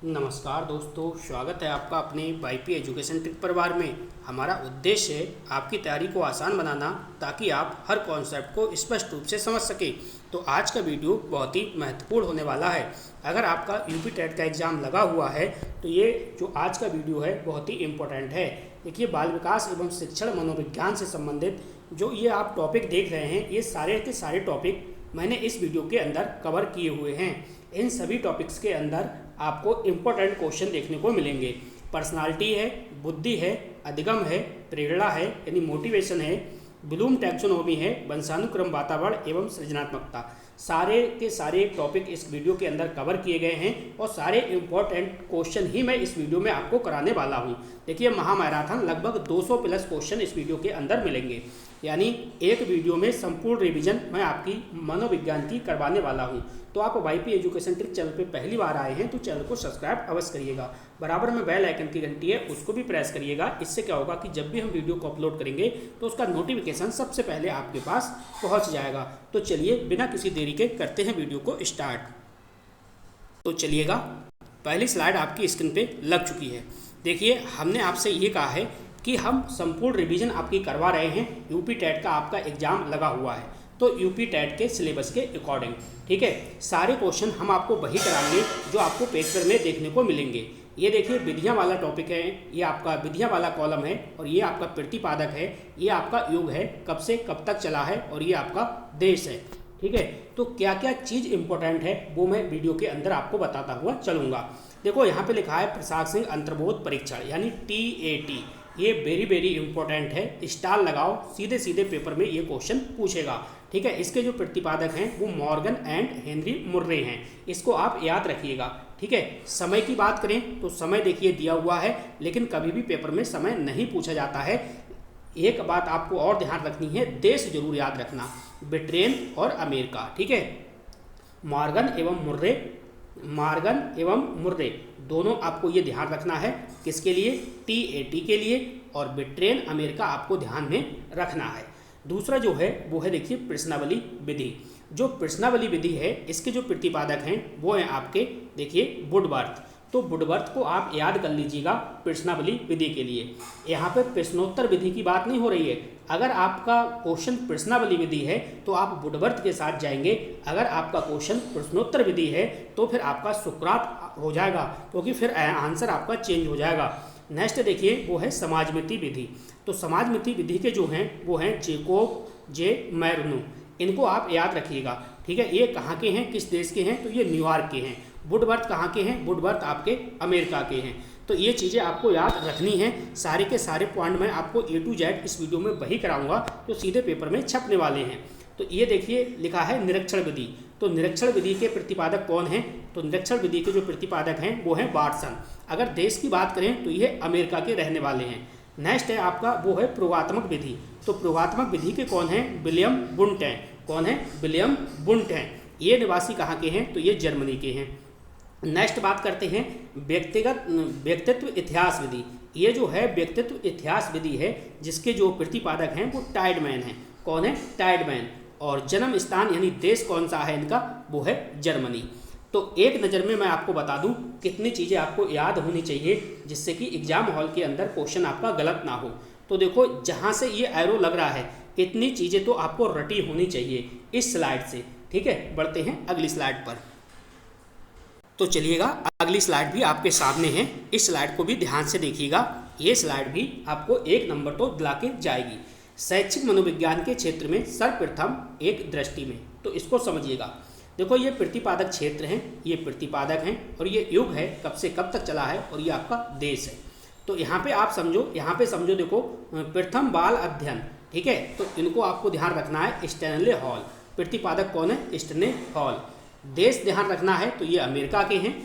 नमस्कार दोस्तों, स्वागत है आपका अपने वाईपी एजुकेशन ट्रिक परिवार में। हमारा उद्देश्य है आपकी तैयारी को आसान बनाना ताकि आप हर कॉन्सेप्ट को स्पष्ट रूप से समझ सकें। तो आज का वीडियो बहुत ही महत्वपूर्ण होने वाला है। अगर आपका यूपी टेट का एग्ज़ाम लगा हुआ है तो ये जो आज का वीडियो है बहुत ही इम्पोर्टेंट है। देखिए, बाल विकास एवं शिक्षण मनोविज्ञान से संबंधित जो ये आप टॉपिक देख रहे हैं, ये सारे के सारे टॉपिक मैंने इस वीडियो के अंदर कवर किए हुए हैं। इन सभी टॉपिक्स के अंदर आपको इम्पोर्टेंट क्वेश्चन देखने को मिलेंगे। पर्सनालिटी है, बुद्धि है, अधिगम है, प्रेरणा है यानी मोटिवेशन है, ब्लूम टैक्सोनॉमी है, वंशानुक्रम, वातावरण एवं सृजनात्मकता। सारे के सारे टॉपिक इस वीडियो के अंदर कवर किए गए हैं और सारे इम्पोर्टेंट क्वेश्चन ही मैं इस वीडियो में आपको कराने वाला हूं। देखिए, महामैराथन लगभग 200 प्लस क्वेश्चन इस वीडियो के अंदर मिलेंगे, यानी एक वीडियो में संपूर्ण रिवीजन मैं आपकी मनोविज्ञान की करवाने वाला हूं। तो आप वाईपी एजुकेशन ट्रिक चैनल पे पहली बार आए हैं तो चैनल को सब्सक्राइब अवश्य करिएगा। बराबर में बेल आइकन की घंटी है, उसको भी प्रेस करिएगा। इससे क्या होगा कि जब भी हम वीडियो को अपलोड करेंगे तो उसका नोटिफिकेशन सबसे पहले आपके पास पहुंच जाएगा। तो चलिए बिना किसी देरी के करते हैं वीडियो को स्टार्ट। तो चलिएगा, पहली स्लाइड आपकी स्क्रीन पे लग चुकी है। देखिए, हमने आपसे ये कहा है कि हम संपूर्ण रिवीजन आपकी करवा रहे हैं। यूपी टेट का आपका एग्जाम लगा हुआ है तो यूपी टेट के सिलेबस के अकॉर्डिंग, ठीक है, सारे क्वेश्चन हम आपको वही कराएंगे जो आपको पेपर में देखने को मिलेंगे। ये देखिए, विधियां वाला टॉपिक है, ये आपका विधियां वाला कॉलम है और ये आपका प्रतिपादक है, ये आपका युग है, कब से कब तक चला है और ये आपका देश है। ठीक है, तो क्या क्या चीज़ इंपॉर्टेंट है वो मैं वीडियो के अंदर आपको बताता हुआ चलूँगा। देखो, यहाँ पे लिखा है प्रशासनिक अंतर्बोध परीक्षण यानी TAT। ये वेरी इंपॉर्टेंट है। स्टार लगाओ, सीधे सीधे पेपर में ये क्वेश्चन पूछेगा। ठीक है, इसके जो प्रतिपादक हैं वो मॉर्गन एंड हेनरी मुर्रे हैं, इसको आप याद रखिएगा। ठीक है, समय की बात करें तो समय देखिए दिया हुआ है, लेकिन कभी भी पेपर में समय नहीं पूछा जाता है। एक बात आपको और ध्यान रखनी है, देश जरूर याद रखना, ब्रिटेन और अमेरिका। ठीक है, मॉर्गन एवं मुर्रे दोनों आपको ये ध्यान रखना है। किसके लिए? TAT के लिए। और ब्रिटेन अमेरिका आपको ध्यान में रखना है। दूसरा जो है वो है, देखिए, प्रश्नावली विधि। जो प्रश्नावली विधि है इसके जो प्रतिपादक हैं वो हैं आपके, देखिए, वुडवर्थ। तो वुडवर्थ को आप याद कर लीजिएगा प्रश्नावली विधि के लिए। यहाँ पे प्रश्नोत्तर विधि की बात नहीं हो रही है। अगर आपका क्वेश्चन प्रश्नावली विधि है तो आप वुडवर्थ के साथ जाएंगे। अगर आपका क्वेश्चन प्रश्नोत्तर विधि है तो फिर आपका सुकरात हो जाएगा, क्योंकि फिर आंसर आपका चेंज हो जाएगा। नेक्स्ट देखिए, वो है समाजमिति विधि। तो समाजमिति विधि के जो हैं वो हैं जेकोब जे मैरनो। इनको आप याद रखिएगा। ठीक है, ये कहाँ के हैं, किस देश के हैं? तो ये न्यूयॉर्क के हैं। वुडवर्थ कहाँ के हैं? वुडवर्थ आपके अमेरिका के हैं। तो ये चीज़ें आपको याद रखनी है। सारे के सारे पॉइंट मैं आपको A to Z इस वीडियो में वही कराऊंगा जो सीधे पेपर में छपने वाले हैं। तो ये देखिए, लिखा है निरीक्षण विधि। तो निरीक्षण विधि के प्रतिपादक कौन हैं? तो निरीक्षण विधि के जो प्रतिपादक हैं वो हैं वाटसन। अगर देश की बात करें तो ये अमेरिका के रहने वाले हैं। नेक्स्ट है आपका वो है प्रयोगात्मक विधि। तो प्रयोगात्मक विधि के कौन हैं? विलियम वुंट हैं। कौन है? विलियम वुंट हैं। ये निवासी कहाँ के हैं? तो ये जर्मनी के हैं। नेक्स्ट बात करते हैं व्यक्तित्व इतिहास विधि। ये जो है व्यक्तित्व इतिहास विधि है, जिसके जो प्रतिपादक हैं वो टाइडमैन हैं। कौन है? टाइडमैन। और जन्म स्थान यानी देश कौन सा है इनका? वो है जर्मनी। तो एक नज़र में मैं आपको बता दूं कितनी चीज़ें आपको याद होनी चाहिए जिससे कि एग्जाम हॉल के अंदर क्वेश्चन आपका गलत ना हो। तो देखो, जहाँ से ये एरो लग रहा है इतनी चीज़ें तो आपको रटी होनी चाहिए इस स्लाइड से। ठीक है, बढ़ते हैं अगली स्लाइड पर। तो चलिएगा, अगली स्लाइड भी आपके सामने है। इस स्लाइड को भी ध्यान से देखिएगा। ये स्लाइड भी आपको 1 नंबर तो दिला के जाएगी। शैक्षिक मनोविज्ञान के क्षेत्र में सर्वप्रथम एक दृष्टि में, तो इसको समझिएगा। देखो, ये प्रतिपादक क्षेत्र हैं, ये प्रतिपादक हैं और ये युग है, कब से कब तक चला है, और ये आपका देश है। तो यहाँ पे आप समझो, यहाँ पे समझो, देखो, प्रथम बाल अध्ययन। ठीक है, तो इनको आपको ध्यान रखना है। Stanley hall. प्रतिपादक कौन है? Stanley hall. देश ध्यान रखना है, तो ये अमेरिका के हैं।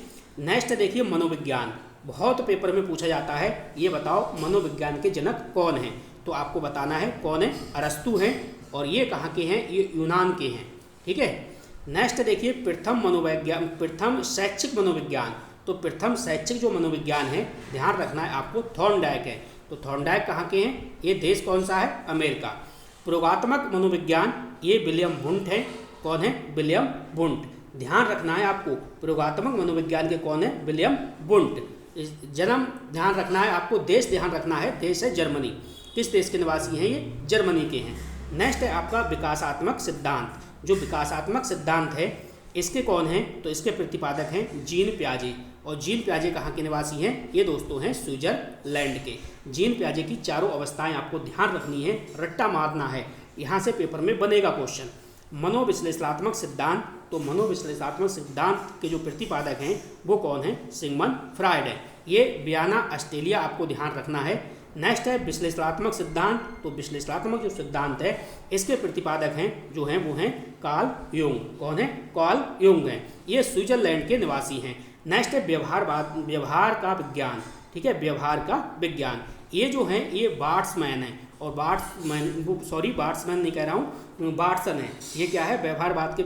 नेक्स्ट देखिए, मनोविज्ञान। बहुत पेपर में पूछा जाता है, ये बताओ मनोविज्ञान के जनक कौन हैं? तो आपको बताना है कौन है? अरस्तु हैं। और ये कहाँ के हैं? ये यूनान के हैं। ठीक है, नेक्स्ट देखिए, प्रथम शैक्षिक मनोविज्ञान। तो प्रथम शैक्षिक जो मनोविज्ञान है, ध्यान रखना है आपको, थॉर्नडाइक है। तो थॉर्नडाइक कहाँ के हैं? ये देश कौन सा है? अमेरिका। प्रयोगात्मक मनोविज्ञान, ये विलियम वुंट है। कौन है? William Wundt. ध्यान रखना है आपको, प्रयोगात्मक मनोविज्ञान के कौन है? William Wundt. जन्म ध्यान रखना है आपको, देश ध्यान रखना है, देश है जर्मनी। किस देश के निवासी हैं? ये जर्मनी के हैं। नेक्स्ट है आपका विकासात्मक सिद्धांत। जो विकासात्मक सिद्धांत है इसके कौन हैं? तो इसके प्रतिपादक हैं जीन पियाजे। और जीन पियाजे कहाँ के निवासी हैं? ये दोस्तों हैं स्विट्जरलैंड के। जीन पियाजे की चारों अवस्थाएं आपको ध्यान रखनी है, रट्टा मारना है, यहाँ से पेपर में बनेगा क्वेश्चन। मनोविश्लेषणात्मक सिद्धांत, तो मनोविश्लेषणात्मक सिद्धांत के जो प्रतिपादक हैं वो कौन है? सिगमंड फ्रायड है। ये वियना ऑस्ट्रेलिया आपको ध्यान रखना है। नेक्स्ट है विश्लेषणात्मक सिद्धांत। तो विश्लेषणात्मक जो सिद्धांत है इसके प्रतिपादक हैं जो हैं वो हैं कार्ल युंग। कौन है? कार्ल युंग हैं। ये स्विट्जरलैंड के निवासी हैं। नेक्स्ट है व्यवहार का विज्ञान। ठीक है, व्यवहार का विज्ञान। ये जो हैं ये बार्ट्समैन है। और बार्ट्समैन नहीं कह रहा हूँ, बार्टसन है। ये क्या है? व्यवहारवाद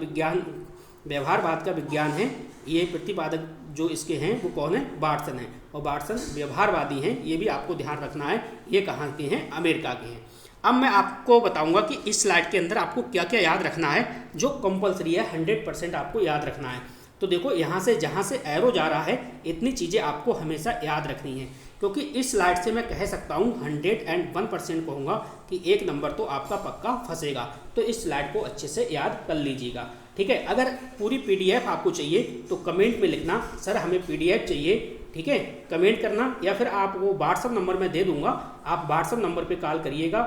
का विज्ञान है। ये प्रतिपादक जो इसके हैं वो कौन है? बार्टसन है। और बार्टसन व्यवहारवादी हैं, ये भी आपको ध्यान रखना है। ये कहाँ के हैं? अमेरिका के हैं। अब मैं आपको बताऊंगा कि इस स्लाइड के अंदर आपको क्या क्या याद रखना है, जो कंपलसरी है, 100% आपको याद रखना है। तो देखो यहाँ से जहाँ से एरो जा रहा है इतनी चीज़ें आपको हमेशा याद रखनी है, क्योंकि इस स्लाइड से मैं कह सकता हूँ 101% कहूँगा कि 1 नंबर तो आपका पक्का फंसेगा। तो इस स्लाइड को अच्छे से याद कर लीजिएगा। ठीक है, अगर पूरी PDF आपको चाहिए तो कमेंट में लिखना सर हमें PDF चाहिए। ठीक है, कमेंट करना, या फिर आप वो व्हाट्सअप नंबर मैं दे दूंगा, आप व्हाट्सअप नंबर पे कॉल करिएगा,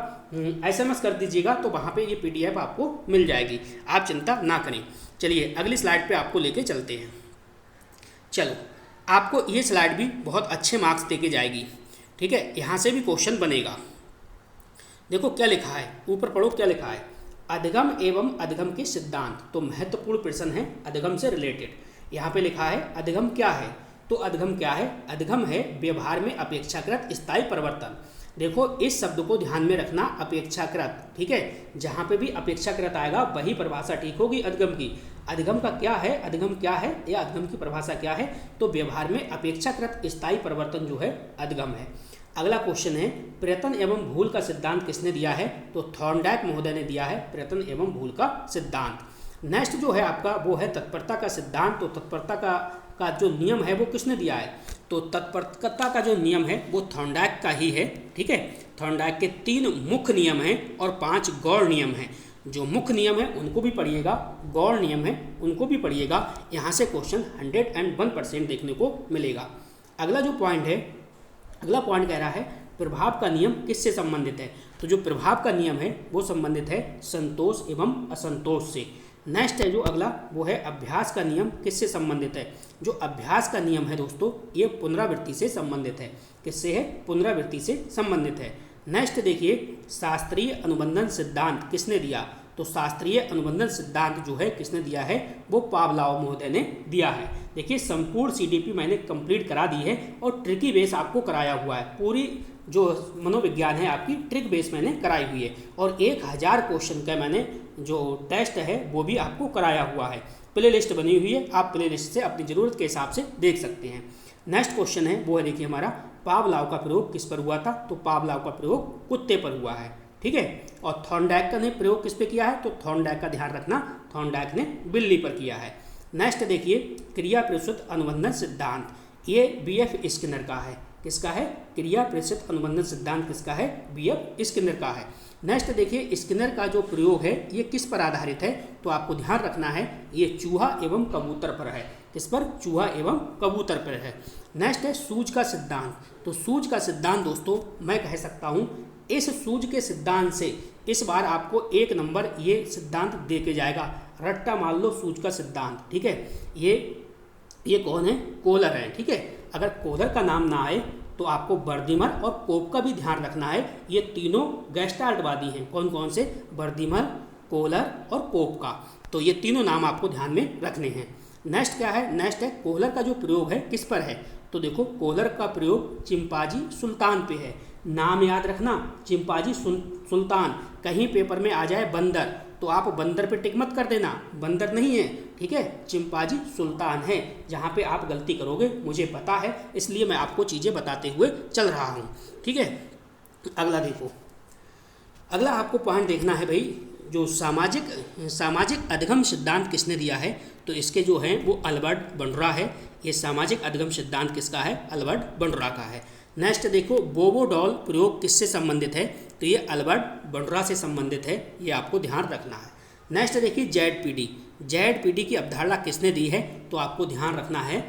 SMS कर दीजिएगा, तो वहाँ पे ये PDF आपको मिल जाएगी। आप चिंता ना करें। चलिए अगली स्लाइड पे आपको लेके चलते हैं। चलो, आपको ये स्लाइड भी बहुत अच्छे मार्क्स दे के जाएगी। ठीक है, यहाँ से भी क्वेश्चन बनेगा। देखो क्या लिखा है, ऊपर पढ़ो क्या लिखा है। अधिगम एवं अधिगम के सिद्धांत। तो महत्वपूर्ण प्रश्न है अधिगम से रिलेटेड। यहाँ पे लिखा है अधिगम क्या है? तो अधिगम क्या है? अधिगम है व्यवहार में अपेक्षाकृत स्थायी परिवर्तन। देखो इस शब्द को ध्यान में रखना, अपेक्षाकृत। ठीक है, जहाँ पे भी अपेक्षाकृत आएगा वही परिभाषा ठीक होगी अधिगम की। अधिगम का क्या है? अधिगम क्या है या अधिगम की परिभाषा क्या है? तो व्यवहार में अपेक्षाकृत स्थायी परिवर्तन जो है अधिगम है। अगला क्वेश्चन है प्रयत्न एवं भूल का सिद्धांत किसने दिया है? तो थॉर्नडाइक महोदय ने दिया है प्रयत्न एवं भूल का सिद्धांत। नेक्स्ट जो है आपका वो है तत्परता का सिद्धांत। तो तत्परता का जो नियम है वो किसने दिया है? तो तत्परता का जो नियम है वो थॉर्नडाइक का ही है। ठीक है, थॉर्नडाइक के 3 मुख्य नियम हैं और 5 गौण नियम हैं। जो मुख्य नियम है उनको भी पढ़िएगा, गौण नियम है उनको भी पढ़िएगा। यहाँ से क्वेश्चन 101% देखने को मिलेगा। अगला जो पॉइंट है, अगला पॉइंट कह रहा है प्रभाव का नियम किससे संबंधित है? तो जो प्रभाव का नियम है वो संबंधित है संतोष एवं असंतोष से। नेक्स्ट है जो अगला वो है अभ्यास का नियम किससे संबंधित है? जो अभ्यास का नियम है दोस्तों ये पुनरावृत्ति से संबंधित है। किससे है? पुनरावृत्ति से संबंधित है। नेक्स्ट देखिए शास्त्रीय अनुबंधन सिद्धांत किसने दिया? तो शास्त्रीय अनुबंधन सिद्धांत जो है किसने दिया है? वो पावलोव महोदय ने दिया है। देखिए संपूर्ण CDP मैंने कंप्लीट करा दी है और ट्रिकी बेस आपको कराया हुआ है। पूरी जो मनोविज्ञान है आपकी ट्रिक बेस मैंने कराई हुई है और 1000 क्वेश्चन का मैंने जो टेस्ट है वो भी आपको कराया हुआ है। प्ले लिस्ट बनी हुई है, आप प्ले लिस्ट से अपनी ज़रूरत के हिसाब से देख सकते हैं। नेक्स्ट क्वेश्चन है वो है देखिए हमारा पावलोव का प्रयोग किस पर हुआ था? तो पावलोव का प्रयोग कुत्ते पर हुआ है। ठीक है, और थॉर्नडाइक का ने प्रयोग किस पे किया है? तो थॉर्नडाइक का ध्यान रखना, थॉर्नडाइक ने बिल्ली पर किया है। नेक्स्ट देखिए क्रिया प्रेषित अनुबंधन सिद्धांत, ये BF स्किनर का है। किसका है? क्रिया प्रेषित अनुबंधन सिद्धांत किसका है? BF स्किनर का है। नेक्स्ट देखिए स्किनर का जो प्रयोग है ये किस पर आधारित है? तो आपको ध्यान रखना है ये चूहा एवं कबूतर पर है। किस पर? चूहा एवं कबूतर पर है। नेक्स्ट है सूझ का सिद्धांत। तो सूझ का सिद्धांत दोस्तों मैं कह सकता हूँ इस सूझ के सिद्धांत से इस बार आपको 1 नंबर ये सिद्धांत दे के जाएगा। रट्टा मान लो सूझ का सिद्धांत। ठीक है, ये कौन है? कोहलर है। ठीक है, अगर कोहलर का नाम ना आए तो आपको बर्दिमर और कोप का भी ध्यान रखना है। ये तीनों गेस्टाल्टवादी हैं। कौन कौन से? बर्दिमर, कोहलर और कोप का। तो ये तीनों नाम आपको ध्यान में रखने हैं। नेक्स्ट क्या है? नेक्स्ट है कोहलर का जो प्रयोग है किस पर है? तो देखो कोहलर का प्रयोग चिंपांजी सुल्तान पे है। नाम याद रखना चिंपांजी सुल्तान। कहीं पेपर में आ जाए बंदर तो आप बंदर पे टिक मत कर देना, बंदर नहीं है। ठीक है, चिंपांजी सुल्तान है। जहाँ पे आप गलती करोगे मुझे पता है, इसलिए मैं आपको चीज़ें बताते हुए चल रहा हूँ। ठीक है, अगला देखो, अगला आपको पॉइंट देखना है भाई जो सामाजिक अधिगम सिद्धांत किसने दिया है? तो इसके जो हैं वो अल्बर्ट बंडरा है। ये सामाजिक अधिगम सिद्धांत किसका है? अल्बर्ट बंडरा का है। नेक्स्ट देखो, बोबो डॉल प्रयोग किससे संबंधित है? तो ये अल्बर्ट बंडरा से संबंधित है, ये आपको ध्यान रखना है। नेक्स्ट देखिए, जेड-पी-डी की अवधारणा किसने दी है? तो आपको ध्यान रखना है,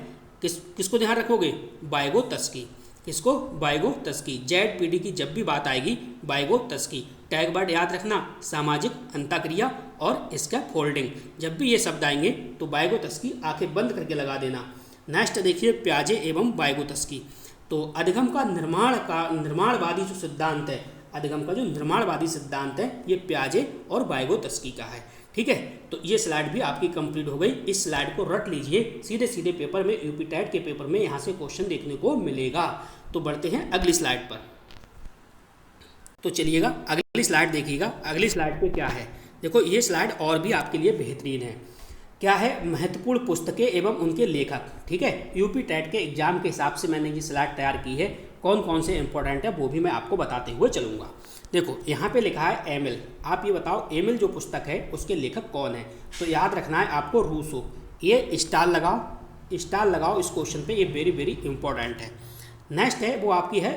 किसको ध्यान रखोगे? वाइगोत्स्की। किसको? वाइगोत्स्की। जेड-पी-डी की जब भी बात आएगी वाइगोत्स्की। टैग वर्ड याद रखना, सामाजिक अंतःक्रिया और स्कैफोल्डिंग। जब भी ये शब्द आएंगे तो वाइगोत्स्की आंखें बंद करके लगा देना। नेक्स्ट देखिए, प्याजे एवं वाइगोत्स्की। तो अधिगम का निर्माणवादी जो सिद्धांत है, अधिगम का जो निर्माणवादी सिद्धांत है, ये प्याजे और वाइगोत्स्की का है। ठीक है, तो ये स्लाइड भी आपकी कंप्लीट हो गई। इस स्लाइड को रट लीजिए, सीधे सीधे पेपर में, यूपी टेट के पेपर में यहाँ से क्वेश्चन देखने को मिलेगा। तो बढ़ते हैं अगली स्लाइड पर। तो चलिएगा अगली स्लाइड देखिएगा। अगली स्लाइड पे क्या है? देखो, ये स्लाइड और भी आपके लिए बेहतरीन है। क्या है? महत्वपूर्ण पुस्तकें एवं उनके लेखक। ठीक है, यूपी टेट के एग्जाम के हिसाब से मैंने ये स्लाइड तैयार की है। कौन कौन से इंपॉर्टेंट है वो भी मैं आपको बताते हुए चलूँगा। देखो, यहाँ पे लिखा है एमिल। आप ये बताओ, एमिल जो पुस्तक है उसके लेखक कौन है? तो याद रखना है आपको, रूसो। ये स्टार लगाओ इस क्वेश्चन पे, ये वेरी वेरी इंपॉर्टेंट है। नेक्स्ट है वो आपकी है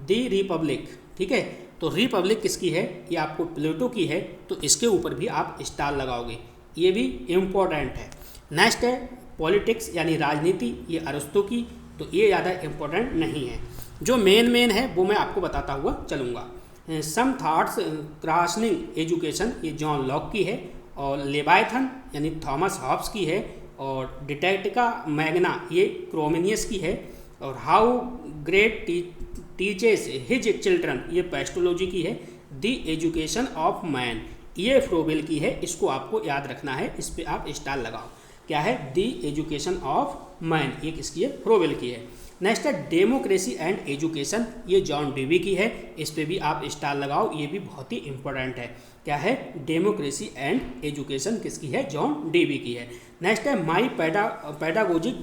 दी रिपब्लिक। ठीक है, तो रिपब्लिक किसकी है? ये आपको प्लेटो की है, तो इसके ऊपर भी आप स्टार लगाओगे, ये भी इम्पोर्टेंट है। नेक्स्ट है पॉलिटिक्स यानी राजनीति, ये अरस्तु की, तो ये ज़्यादा इम्पोर्टेंट नहीं है। जो मेन है वो मैं आपको बताता हुआ चलूँगा। सम थॉट्स क्रासनिंग एजुकेशन, ये जॉन लॉक की है। और लेवायथन यानी थॉमस हॉब्स की है। और डिटेक्टिका मैग्ना, ये क्रोमेनियस की है। और how great teaches his children, ये पेस्टोलॉजी की है। द एजुकेशन ऑफ मैन, ये फ्रोबेल की है। इसको आपको याद रखना है, इस पर आप स्टार लगाओ। क्या है? द एजुकेशन ऑफ मैन, ये किसकी है? फ्रोबेल की है। नेक्स्ट है डेमोक्रेसी एंड एजुकेशन, ये जॉन डेवी की है। इस पर भी आप स्टार लगाओ, ये भी बहुत ही इंपॉर्टेंट है। क्या है? डेमोक्रेसी एंड एजुकेशन किसकी है? जॉन डेवी की है। नेक्स्ट है माई पैडागोजिक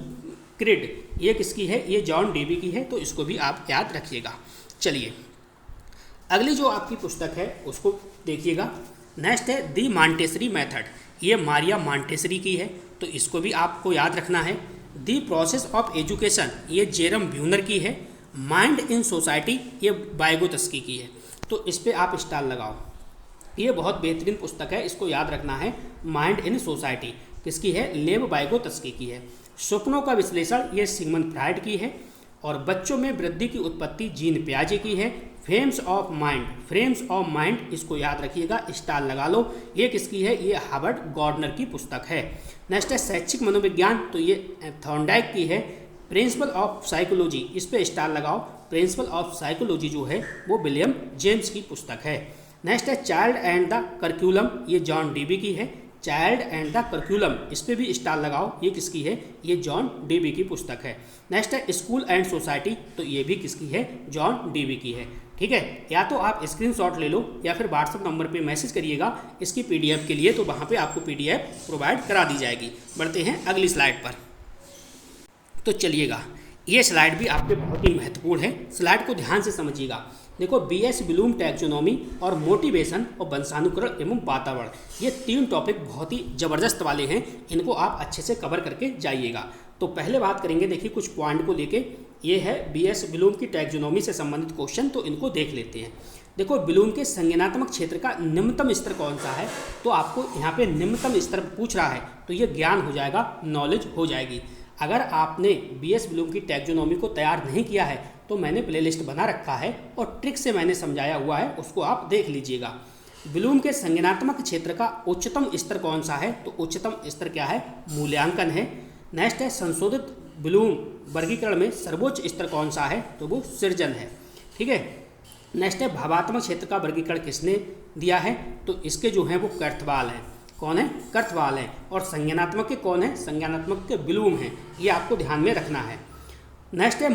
क्रिड, ये किसकी है? ये जॉन डेवी की है, तो इसको भी आप याद रखिएगा। चलिए अगली जो आपकी पुस्तक है उसको देखिएगा। नेक्स्ट है दी मॉन्टेसरी मेथड, ये मारिया मॉन्टेसरी की है, तो इसको भी आपको याद रखना है। दी प्रोसेस ऑफ एजुकेशन, ये जेरम ब्यूनर की है। माइंड इन सोसाइटी, ये वाइगोत्स्की की है, तो इस पर आप स्टार लगाओ। ये बहुत बेहतरीन पुस्तक है, इसको याद रखना है। माइंड इन सोसाइटी किसकी है? लेव वाइगोत्स्की की है। सपनों का विश्लेषण, ये सिगमंड फ्राइड की है। और बच्चों में वृद्धि की उत्पत्ति, जीन पियाजे की है। फ्रेम्स ऑफ माइंड, इसको याद रखिएगा, स्टार लगा लो। ये किसकी है? ये हार्वर्ड गार्डनर की पुस्तक है। नेक्स्ट है शैक्षिक मनोविज्ञान, तो ये थॉर्नडाइक की है। प्रिंसिपल ऑफ साइकोलॉजी, इस पे स्टार लगाओ। प्रिंसिपल ऑफ साइकोलॉजी जो है वो विलियम जेम्स की पुस्तक है। नेक्स्ट है चाइल्ड एंड द करिकुलम, ये जॉन डेवी की है। चाइल्ड एंड द करिकुलम, इस पर भी स्टार लगाओ, ये किसकी है? ये जॉन डेवी की पुस्तक है। नेक्स्ट है स्कूल एंड सोसाइटी, तो ये भी किसकी है? जॉन डेवी की है। ठीक है, या तो आप स्क्रीनशॉट ले लो या फिर व्हाट्सएप नंबर पे मैसेज करिएगा इसकी पीडीएफ के लिए, तो वहाँ पे आपको पीडीएफ प्रोवाइड करा दी जाएगी। बढ़ते हैं अगली स्लाइड पर। तो चलिएगा, ये स्लाइड भी आपके बहुत ही महत्वपूर्ण है, स्लाइड को ध्यान से समझिएगा। देखो, बीएस ब्लूम टैक्सोनॉमी और मोटिवेशन और वंशानुक्रम एवं वातावरण, ये 3 टॉपिक बहुत ही ज़बरदस्त वाले हैं, इनको आप अच्छे से कवर करके जाइएगा। तो पहले बात करेंगे, देखिए कुछ पॉइंट को लेके, ये है बीएस ब्लूम की टैक्सोनॉमी से संबंधित क्वेश्चन, तो इनको देख लेते हैं। देखो, ब्लूम के संज्ञानात्मक क्षेत्र का निम्नतम स्तर कौन सा है? तो आपको यहाँ पे निम्नतम स्तर पूछ रहा है, तो ये ज्ञान हो जाएगा, नॉलेज हो जाएगी। अगर आपने बीएस ब्लूम की टैक्सोनॉमी को तैयार नहीं किया है तो मैंने प्लेलिस्ट बना रखा है और ट्रिक से मैंने समझाया हुआ है, उसको आप देख लीजिएगा। ब्लूम के संज्ञानात्मक क्षेत्र का उच्चतम स्तर कौन सा है? तो उच्चतम स्तर क्या है? मूल्यांकन है। नेक्स्ट है संशोधित ब्लूम वर्गीकरण में सर्वोच्च स्तर कौन सा है? तो वो सृजन है। ठीक है, नेक्स्ट है भावात्मक क्षेत्र का वर्गीकरण किसने दिया है? तो इसके जो हैं वो कर्थवाल हैं। कौन है? कर्थवाल हैं। और संज्ञानात्मक के कौन है? संज्ञानात्मक के ब्लूम हैं, ये आपको ध्यान में रखना है। नेक्स्ट है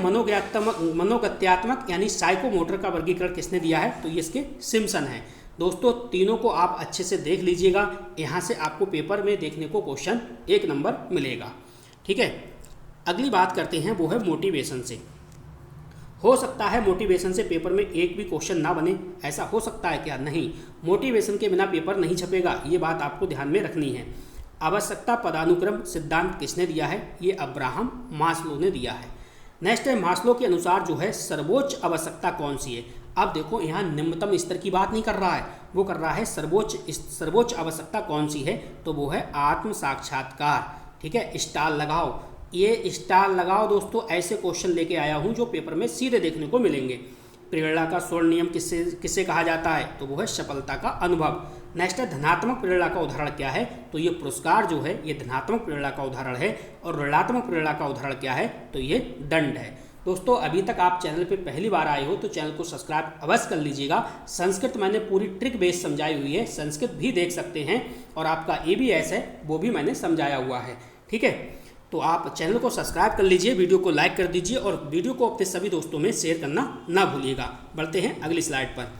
मनोगत्यात्मक यानी साइकोमोटर का वर्गीकरण किसने दिया है? तो ये इसके सिम्पसन है। दोस्तों, तीनों को आप अच्छे से देख लीजिएगा, यहाँ से आपको पेपर में देखने को क्वेश्चन 1 नंबर मिलेगा। ठीक है, अगली बात करते हैं, वो है मोटिवेशन से। हो सकता है मोटिवेशन से पेपर में एक भी क्वेश्चन ना बने, ऐसा हो सकता है क्या? नहीं, मोटिवेशन के बिना पेपर नहीं छपेगा, ये बात आपको ध्यान में रखनी है। आवश्यकता पदानुक्रम सिद्धांत किसने दिया है? ये अब्राहम मास्लो ने दिया है। नेक्स्ट है, मास्लो के अनुसार जो है सर्वोच्च आवश्यकता कौन सी है? अब देखो यहाँ निम्नतम स्तर की बात नहीं कर रहा है, वो कर रहा है सर्वोच्च आवश्यकता कौन सी है, तो वो है आत्म साक्षात्कार। ठीक है, स्टार लगाओ, ये स्टार लगाओ दोस्तों, ऐसे क्वेश्चन लेके आया हूँ जो पेपर में सीधे देखने को मिलेंगे। प्रेरणा का स्वर्ण नियम किससे कहा जाता है? तो वो है सफलता का अनुभव। नेक्स्ट है, धनात्मक प्रेरणा का उदाहरण क्या है? तो ये पुरस्कार जो है ये धनात्मक प्रेरणा का उदाहरण है, और ऋणात्मक प्रेरणा का उदाहरण क्या है? तो ये दंड है। दोस्तों अभी तक आप चैनल पे पहली बार आए हो तो चैनल को सब्सक्राइब अवश्य कर लीजिएगा। संस्कृत मैंने पूरी ट्रिक बेस समझाई हुई है, संस्कृत भी देख सकते हैं, और आपका ABS है वो भी मैंने समझाया हुआ है। ठीक है, तो आप चैनल को सब्सक्राइब कर लीजिए, वीडियो को लाइक कर दीजिए, और वीडियो को अपने सभी दोस्तों में शेयर करना ना भूलिएगा। बढ़ते हैं अगली स्लाइड पर।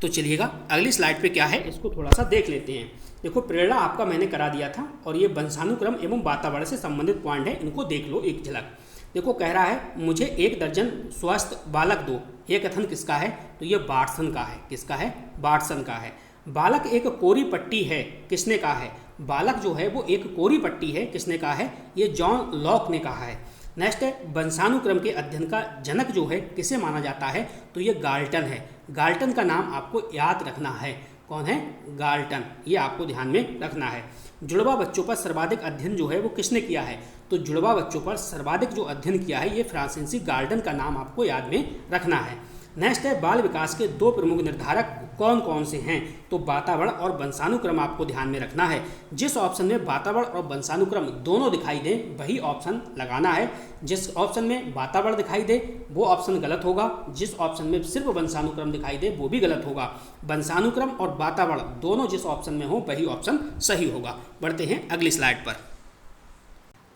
तो चलिएगा अगली स्लाइड पे क्या है इसको थोड़ा सा देख लेते हैं। देखो प्रेरणा आपका मैंने करा दिया था, और ये वंशानुक्रम एवं वातावरण से संबंधित पॉइंट है, इनको देख लो एक झलक। देखो कह रहा है मुझे 1 दर्जन स्वस्थ बालक दो, ये कथन किसका है? तो ये बार्टसन का है। किसका है? बार्टसन का है। बालक एक कोरी पट्टी है, किसने कहा है? बालक जो है वो एक कोरी पट्टी है, किसने कहा है? ये जॉन लॉक ने कहा है। नेक्स्ट है, वंशानुक्रम के अध्ययन का जनक जो है किसे माना जाता है? तो ये गाल्टन है। गाल्टन का नाम आपको याद रखना है। कौन है? गाल्टन, ये आपको ध्यान में रखना है। जुड़वा बच्चों पर सर्वाधिक अध्ययन जो है वो किसने किया है? तो जुड़वा बच्चों पर सर्वाधिक जो अध्ययन किया है ये फ्रांसीसी गाल्टन का नाम आपको याद में रखना है। नेक्स्ट है, बाल विकास के 2 प्रमुख निर्धारक कौन कौन से हैं? तो वातावरण और वंशानुक्रम आपको ध्यान में रखना है। जिस ऑप्शन में वातावरण और वंशानुक्रम दोनों दिखाई दे वही ऑप्शन लगाना है। जिस ऑप्शन में वातावरण दिखाई दे वो ऑप्शन गलत होगा, जिस ऑप्शन में सिर्फ वंशानुक्रम दिखाई दे वो भी गलत होगा। वंशानुक्रम और वातावरण दोनों जिस ऑप्शन में हो वही ऑप्शन सही होगा। बढ़ते हैं अगली स्लाइड पर।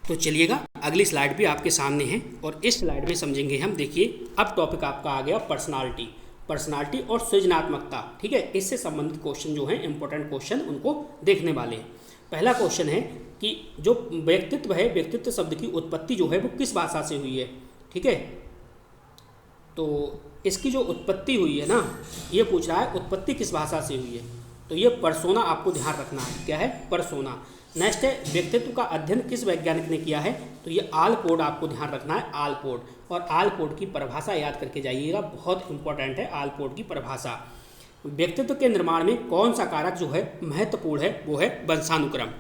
तो चलिएगा अगली स्लाइड भी आपके सामने है, और इस स्लाइड में समझेंगे हम। देखिए अब टॉपिक आपका आ गया पर्सनालिटी और सृजनात्मकता। ठीक है, इससे संबंधित क्वेश्चन जो हैं इंपॉर्टेंट क्वेश्चन उनको देखने वाले हैं। पहला क्वेश्चन है कि जो व्यक्तित्व है, व्यक्तित्व शब्द की उत्पत्ति जो है वो किस भाषा से हुई है? ठीक है, तो इसकी जो उत्पत्ति हुई है ना, ये पूछ रहा है उत्पत्ति किस भाषा से हुई है? तो ये पर्सोना आपको ध्यान रखना है। क्या है? पर्सोना। नेक्स्ट है, व्यक्तित्व का अध्ययन किस वैज्ञानिक ने किया है? तो ये आलपोर्ट आपको ध्यान रखना है, आलपोर्ट। और आलपोर्ट की परिभाषा याद करके जाइएगा, बहुत इंपॉर्टेंट है आलपोर्ट की परिभाषा। व्यक्तित्व के निर्माण में कौन सा कारक जो है महत्वपूर्ण है? वो है वंशानुक्रम।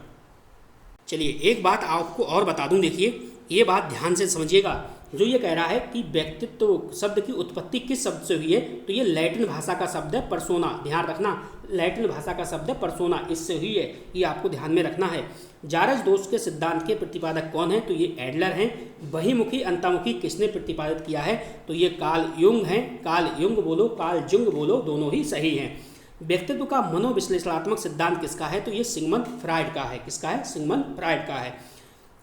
चलिए एक बात आपको और बता दूं, देखिए ये बात ध्यान से समझिएगा। जो ये कह रहा है कि व्यक्तित्व शब्द की उत्पत्ति किस शब्द से हुई है, तो ये लैटिन भाषा का शब्द है पर्सोना। ध्यान रखना, लैटिन भाषा का शब्द है पर्सोना, इससे हुई है, ये आपको ध्यान में रखना है। जारज दोष के सिद्धांत के प्रतिपादक कौन है? तो ये एडलर हैं। बहिमुखी अंतर्मुखी किसने प्रतिपादित किया है? तो ये कार्ल युंग हैं। कार्ल युंग बोलो, कार्ल जुंग बोलो, दोनों ही सही हैं। व्यक्तित्व का मनोविश्लेषणात्मक सिद्धांत किसका है? तो ये सिगमंड फ्राइड का है। किसका है? सिगमंड फ्राइड का है।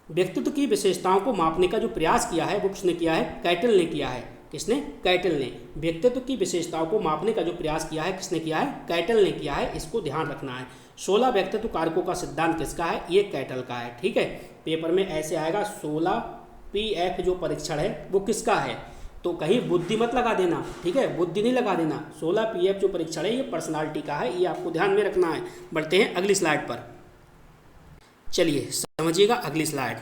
व्यक्तित्व की विशेषताओं को मापने का जो प्रयास किया है वो किसने किया है? कैटल ने किया है। किसने? कैटल ने। व्यक्तित्व की विशेषताओं को मापने का जो प्रयास किया है किसने किया है? कैटल ने किया है, इसको ध्यान रखना है। 16 व्यक्तित्व कारकों का सिद्धांत किसका है? ये कैटल का है। ठीक है, पेपर में ऐसे आएगा 16 PF जो परीक्षण है वो किसका है? तो कहीं बुद्धि मत लगा देना, ठीक है, बुद्धि नहीं लगा देना। 16 PF जो परीक्षण है ये पर्सनालिटी का है, ये आपको ध्यान में रखना है। बढ़ते हैं अगली स्लाइड पर। चलिए समझिएगा अगली स्लाइड।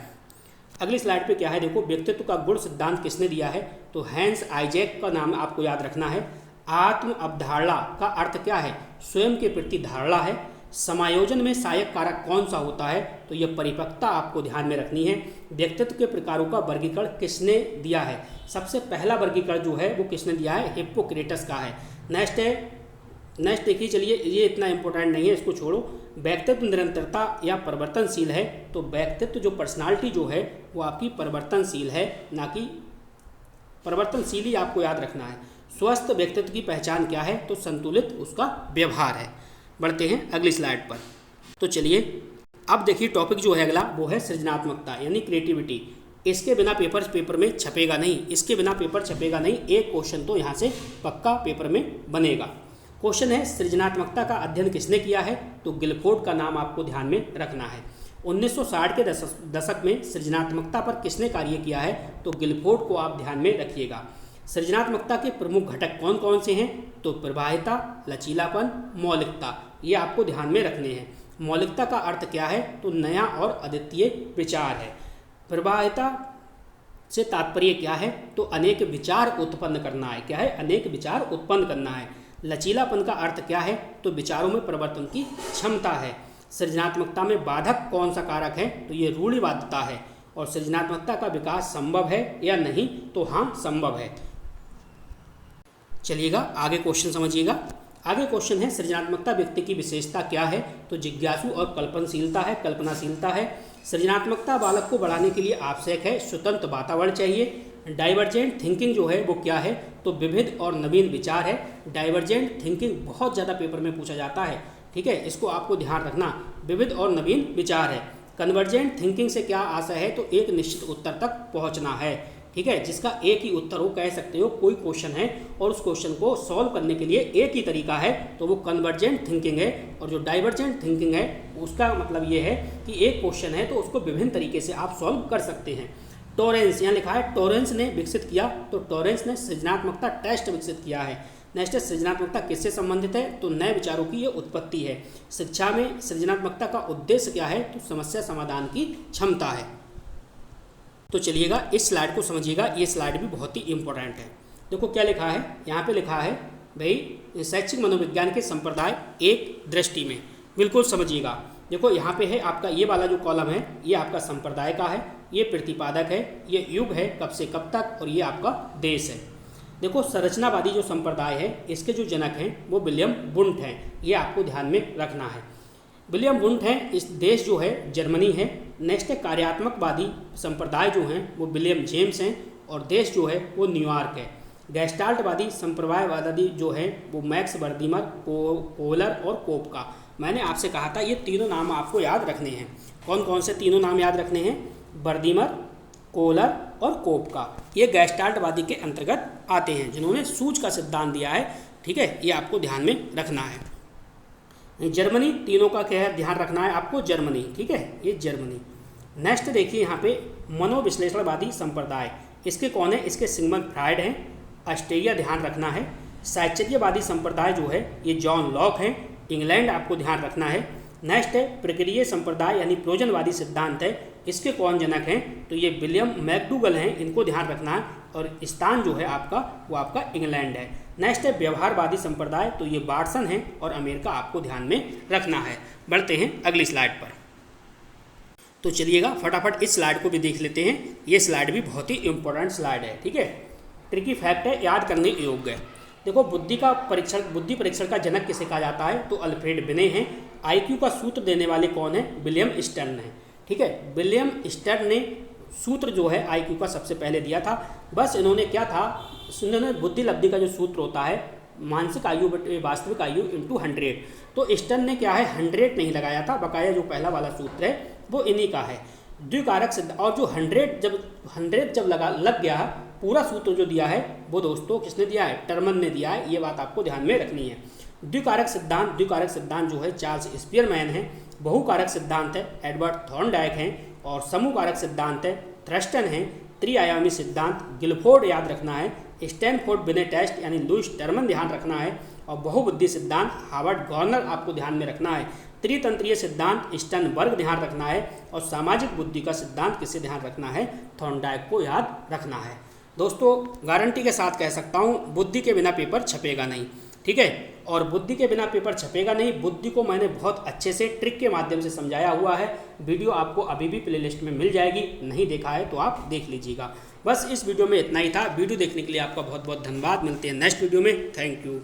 अगली स्लाइड पे क्या है, देखो व्यक्तित्व का गुण सिद्धांत किसने दिया है? तो हैंस आइजैक का नाम आपको याद रखना है। आत्म अवधारणा का अर्थ क्या है? स्वयं के प्रति धारणा है। समायोजन में सहायक कारक कौन सा होता है? तो यह परिपक्वता आपको ध्यान में रखनी है। व्यक्तित्व के प्रकारों का वर्गीकरण किसने दिया है? सबसे पहला वर्गीकरण जो है वो किसने दिया है? हिप्पोक्रेटस का है। नेक्स्ट देखिए, चलिए ये इतना इंपॉर्टेंट नहीं है, इसको छोड़ो। व्यक्तित्व निरंतरता या परिवर्तनशील है? तो व्यक्तित्व जो पर्सनालिटी जो है वो आपकी परिवर्तनशील है, ना कि परिवर्तनशील ही आपको याद रखना है। स्वस्थ व्यक्तित्व की पहचान क्या है? तो संतुलित उसका व्यवहार है। बढ़ते हैं अगली स्लाइड पर। तो चलिए अब देखिए टॉपिक जो है अगला वो है सृजनात्मकता यानी क्रिएटिविटी। इसके बिना पेपर में छपेगा नहीं, इसके बिना पेपर छपेगा नहीं। एक क्वेश्चन तो यहाँ से पक्का पेपर में बनेगा। क्वेश्चन है सृजनात्मकता का अध्ययन किसने किया है? तो गिलफोर्ड का नाम आपको ध्यान में रखना है। 1960 के दशक में सृजनात्मकता पर किसने कार्य किया है? तो गिलफोर्ड को आप ध्यान में रखिएगा। सृजनात्मकता के प्रमुख घटक कौन कौन से हैं? तो प्रवाहिता, लचीलापन, मौलिकता, ये आपको ध्यान में रखने हैं। मौलिकता का अर्थ क्या है? तो नया और अद्वितीय विचार है। प्रवाहिता से तात्पर्य क्या है? तो अनेक विचार उत्पन्न करना है। क्या है? अनेक विचार उत्पन्न करना है। लचीलापन का अर्थ क्या है? तो विचारों में परिवर्तन की क्षमता है। सृजनात्मकता में बाधक कौन सा कारक है? तो ये रूढ़िवादिता है। और सृजनात्मकता का विकास संभव है या नहीं? तो हाँ, संभव है। चलिएगा आगे क्वेश्चन समझिएगा। आगे क्वेश्चन है सृजनात्मकता व्यक्ति की विशेषता क्या है? तो जिज्ञासु और कल्पनशीलता है, कल्पनाशीलता है। सृजनात्मकता बालक को बढ़ाने के लिए आवश्यक है स्वतंत्र वातावरण चाहिए। डाइवर्जेंट थिंकिंग जो है वो क्या है? तो विविध और नवीन विचार है। डाइवर्जेंट थिंकिंग बहुत ज़्यादा पेपर में पूछा जाता है, ठीक है, इसको आपको ध्यान रखना। विविध और नवीन विचार है। कन्वर्जेंट थिंकिंग से क्या आशा है? तो एक निश्चित उत्तर तक पहुंचना है, ठीक है, जिसका एक ही उत्तर हो, कह सकते हो कोई क्वेश्चन है और उस क्वेश्चन को सॉल्व करने के लिए एक ही तरीका है, तो वो कन्वर्जेंट थिंकिंग है। और जो डाइवर्जेंट थिंकिंग है उसका मतलब ये है कि एक क्वेश्चन है तो उसको विभिन्न तरीके से आप सॉल्व कर सकते हैं। टॉरेंस, यहाँ लिखा है टॉरेंस ने विकसित किया, तो टॉरेंस ने सृजनात्मकता टेस्ट विकसित किया है। नेक्स्ट है सृजनात्मकता किससे संबंधित है? तो नए विचारों की ये उत्पत्ति है। शिक्षा में सृजनात्मकता का उद्देश्य क्या है? तो समस्या समाधान की क्षमता है। तो चलिएगा इस स्लाइड को समझिएगा, ये स्लाइड भी बहुत ही इंपॉर्टेंट है। देखो क्या लिखा है, यहाँ पे लिखा है भाई शैक्षिक मनोविज्ञान के संप्रदाय एक दृष्टि में, बिल्कुल समझिएगा। देखो यहाँ पे है आपका ये वाला जो कॉलम है ये आपका संप्रदाय का है, ये प्रतिपादक है, ये युग है कब से कब तक, और ये आपका देश है। देखो संरचनावादी जो संप्रदाय है इसके जो जनक हैं वो विलियम वुंट हैं, ये आपको ध्यान में रखना है। विलियम वुंट हैं, इस देश जो है जर्मनी है। नेक्स्ट है कार्यात्मकवादी संप्रदाय जो हैं वो विलियम जेम्स हैं, और देश जो है वो न्यूयॉर्क है। गैस्टाल्टवादी संप्रदायवादी जो है वो मैक्स वर्दीमर, कोहलर और कोपका। मैंने आपसे कहा था ये तीनों नाम आपको याद रखने हैं। कौन कौन से तीनों नाम याद रखने हैं? वर्दीमर, कोहलर और कोपका। ये गैस्टाल्टवादी के अंतर्गत आते हैं जिन्होंने सूझ का सिद्धांत दिया है, ठीक है, ये आपको ध्यान में रखना है। जर्मनी, तीनों का क्या है ध्यान रखना है आपको, जर्मनी, ठीक है, ये जर्मनी। नेक्स्ट देखिए यहाँ पे मनोविश्लेषणवादी संप्रदाय, इसके कौन है? इसके सिगमंड फ्रायड हैं, ऑस्ट्रेलिया ध्यान रखना है। साहचर्यवादी संप्रदाय जो है ये जॉन लॉक हैं, इंग्लैंड आपको ध्यान रखना है। नेक्स्ट है प्रक्रिया संप्रदाय यानी प्रोजनवादी सिद्धांत है, इसके कौन जनक हैं? तो ये विलियम मैकडूगल हैं, इनको ध्यान रखना है, और स्थान जो है आपका वो आपका इंग्लैंड है। नेक्स्ट है व्यवहारवादी संप्रदाय, तो ये बार्सन हैं और अमेरिका आपको ध्यान में रखना है। बढ़ते हैं अगली स्लाइड पर। तो चलिएगा फटाफट इस स्लाइड को भी देख लेते हैं, ये स्लाइड भी बहुत ही इंपॉर्टेंट स्लाइड है, ठीक है, ट्रिकी फैक्ट है, याद करने योग्य है। देखो बुद्धि परीक्षण का जनक किसे कहा जाता है? तो अल्फ्रेड बिने हैं। आईक्यू का सूत्र देने वाले कौन है? विलियम स्टर्न है, ठीक है, विलियम स्टर्न ने सूत्र जो है आईक्यू का सबसे पहले दिया था। बस इन्होंने क्या था, इन्होंने बुद्धि लब्धि का जो सूत्र होता है मानसिक आयु बटे वास्तविक आयु इंटू 100, तो स्टर्न ने क्या है 100 नहीं लगाया था, बकाया जो पहला वाला सूत्र है वो इन्हीं का है। द्विकारक सिद्धांत, और जो 100 जब लग गया पूरा सूत्र जो दिया है वो दोस्तों किसने दिया है? टर्मन ने दिया है, ये बात आपको ध्यान में रखनी है। द्विकारक सिद्धांत जो है चार्ल्स स्पीयरमैन है। बहुकारक सिद्धांत है एडवर्ड थॉर्नडाइक हैं, और समूहकारक सिद्धांत है थ्रस्टन है। त्रिआयामी सिद्धांत गिलफोर्ड याद रखना है। स्टैनफोर्ड बिने टेस्ट यानी लुईस टर्मन ध्यान रखना है, और बहुबुद्धि सिद्धांत हार्वर्ड गॉर्नर आपको ध्यान में रखना है। त्रितंत्रीय सिद्धांत स्टर्नबर्ग ध्यान रखना है, और सामाजिक बुद्धि का सिद्धांत किसे ध्यान रखना है? थॉर्नडाइक को याद रखना है। दोस्तों गारंटी के साथ कह सकता हूँ बुद्धि के बिना पेपर छपेगा नहीं, ठीक है, और बुद्धि के बिना पेपर छपेगा नहीं। बुद्धि को मैंने बहुत अच्छे से ट्रिक के माध्यम से समझाया हुआ है, वीडियो आपको अभी भी प्लेलिस्ट में मिल जाएगी, नहीं देखा है तो आप देख लीजिएगा। बस इस वीडियो में इतना ही था। वीडियो देखने के लिए आपका बहुत बहुत धन्यवाद। मिलते हैं नेक्स्ट वीडियो में। Thank you.